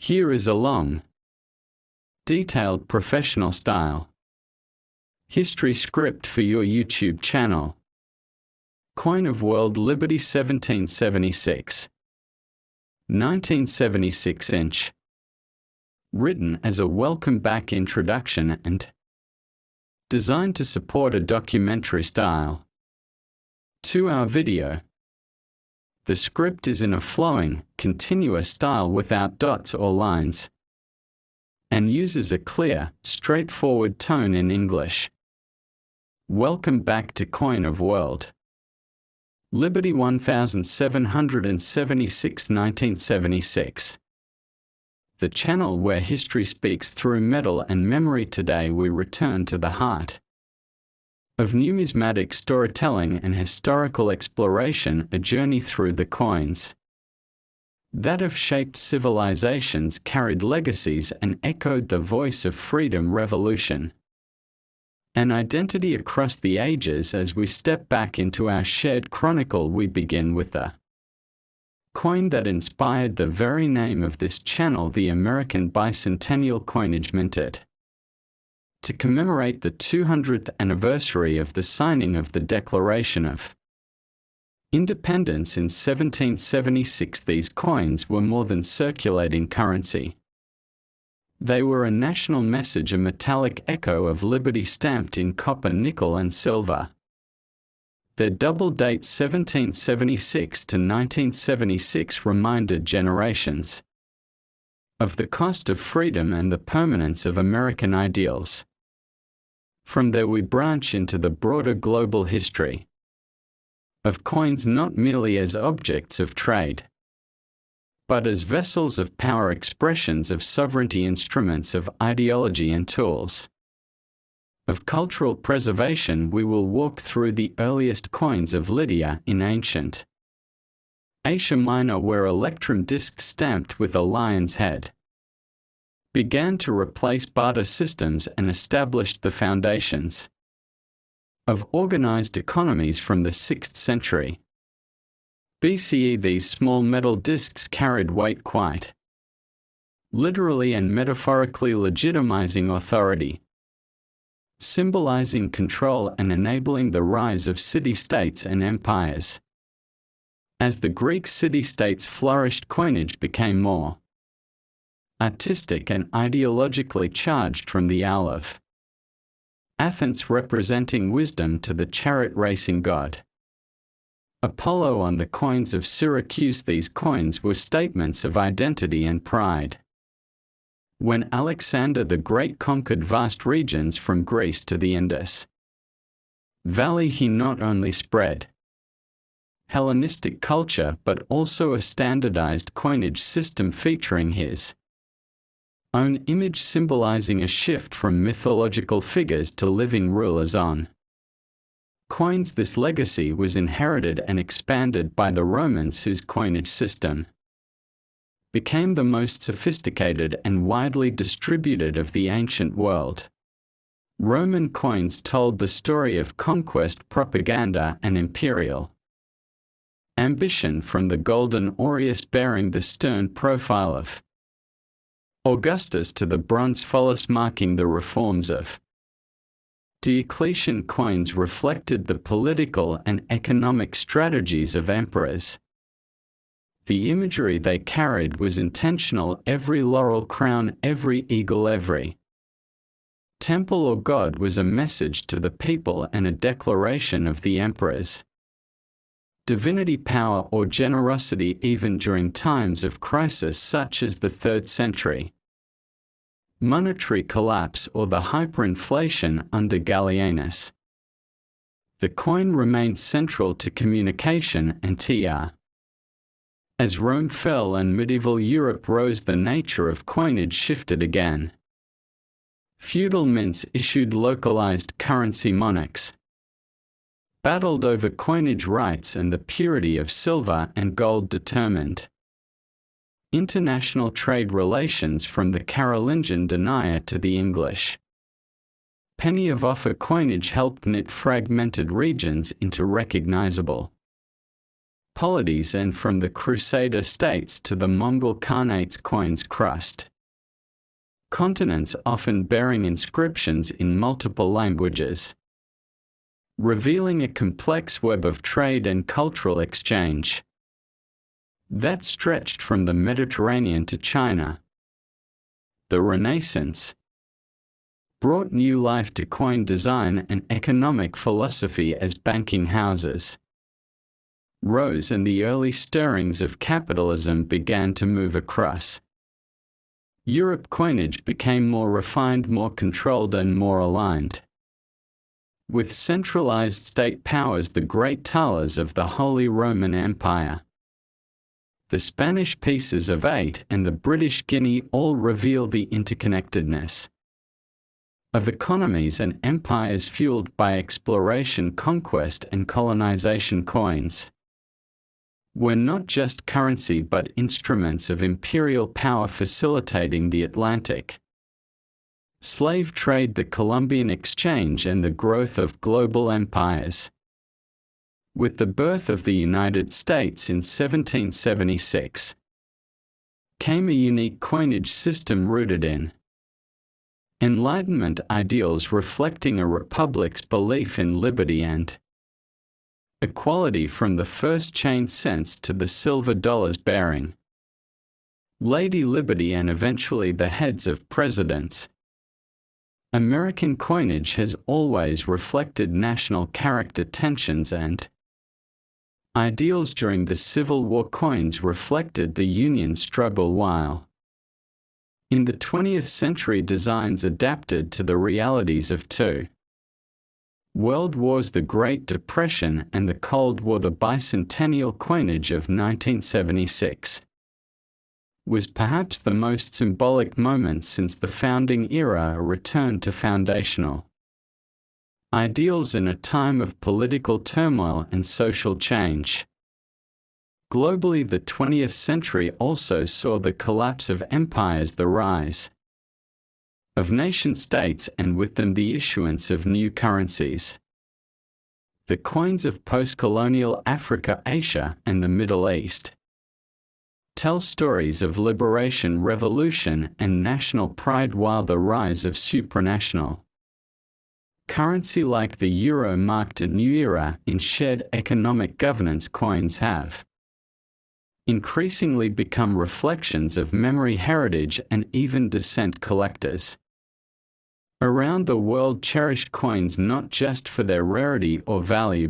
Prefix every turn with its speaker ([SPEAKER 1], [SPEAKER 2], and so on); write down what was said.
[SPEAKER 1] Here is a long, detailed professional style history script for your YouTube channel. Coin of World Liberty 1776. 1976 inch. Written as a welcome back introduction and designed to support a documentary style. 2-hour video. The script is in a flowing, continuous style without dots or lines, and uses a clear, straightforward tone in English. Welcome back to Coin of World Liberty 1776 1976. The channel where history speaks through metal and memory. Today we return to the heart of numismatic storytelling and historical exploration, a journey through the coins that have shaped civilizations, carried legacies, and echoed the voice of freedom, revolution, and identity across the ages. As we step back into our shared chronicle, we begin with the coin that inspired the very name of this channel, the American Bicentennial coinage minted to commemorate the 200th anniversary of the signing of the Declaration of Independence in 1776. These coins were more than circulating currency. They were a national message, a metallic echo of liberty stamped in copper, nickel, and silver. Their double date 1776 to 1976 reminded generations of the cost of freedom and the permanence of American ideals. From there we branch into the broader global history of coins, not merely as objects of trade, but as vessels of power, expressions of sovereignty, instruments of ideology, and tools of cultural preservation. We will walk through the earliest coins of Lydia in ancient Asia Minor, where electrum discs stamped with a lion's head began to replace barter systems and established the foundations of organized economies. From the 6th century BCE, these small metal discs carried weight, quite literally and metaphorically, legitimizing authority, symbolizing control, and enabling the rise of city-states and empires. As the Greek city-states flourished, coinage became more artistic and ideologically charged, from the owl of Athens representing wisdom to the chariot-racing god Apollo on the coins of Syracuse. These coins were statements of identity and pride. When Alexander the Great conquered vast regions from Greece to the Indus Valley, he not only spread Hellenistic culture but also a standardized coinage system featuring his own image, symbolizing a shift from mythological figures to living rulers on coins. This legacy was inherited and expanded by the Romans, whose coinage system became the most sophisticated and widely distributed of the ancient world. Roman coins told the story of conquest, propaganda, and imperial ambition, from the golden aureus bearing the stern profile of Augustus to the bronze phallus marking the reforms of Diocletian. Coins reflected the political and economic strategies of emperors. The imagery they carried was intentional. Every laurel crown, every eagle, every temple or god was a message to the people and a declaration of the emperor's divinity, power, or generosity. Even during times of crisis such as the 3rd century monetary collapse or the hyperinflation under Gallienus, the coin remained central to communication and tr. As Rome fell and medieval Europe rose, the nature of coinage shifted again. Feudal mints issued localized currency. Monarchs battled over coinage rights, and the purity of silver and gold determined international trade relations, from the Carolingian denier to the English penny of offer. Coinage helped knit fragmented regions into recognizable polities, and from the Crusader states to the Mongol Khanate's coins crust. Continents often bearing inscriptions in multiple languages, revealing a complex web of trade and cultural exchange that stretched from the Mediterranean to China. The Renaissance brought new life to coin design and economic philosophy as banking houses rose and the early stirrings of capitalism began to move across Europe. Coinage became more refined, more controlled, and more aligned with centralized state powers, the great thalers of the Holy Roman Empire, the Spanish pieces of 8, and the British guinea all reveal the interconnectedness of economies and empires fueled by exploration, conquest, and colonization. Coins were not just currency but instruments of imperial power facilitating the Atlantic slave trade, the Columbian Exchange, and the growth of global empires. With the birth of the United States in 1776, came a unique coinage system rooted in Enlightenment ideals, reflecting a republic's belief in liberty and equality, from the first chain cents to the silver dollars bearing Lady Liberty and eventually the heads of presidents. American coinage has always reflected national character, tensions, and ideals. During the Civil War, coins reflected the Union struggle, while in the 20th century designs adapted to the realities of two world wars, the Great Depression and the Cold War. The bicentennial coinage of 1976 was perhaps the most symbolic moment since the founding era, a return to foundational ideals in a time of political turmoil and social change. Globally, the 20th century also saw the collapse of empires, the rise of nation-states, and with them the issuance of new currencies. The coins of post-colonial Africa, Asia, and the Middle East tell stories of liberation, revolution, and national pride, while the rise of supranational currency like the euro marked a new era in shared economic governance. Coins have increasingly become reflections of memory, heritage, and even descent. Collectors around the world cherished coins not just for their rarity or value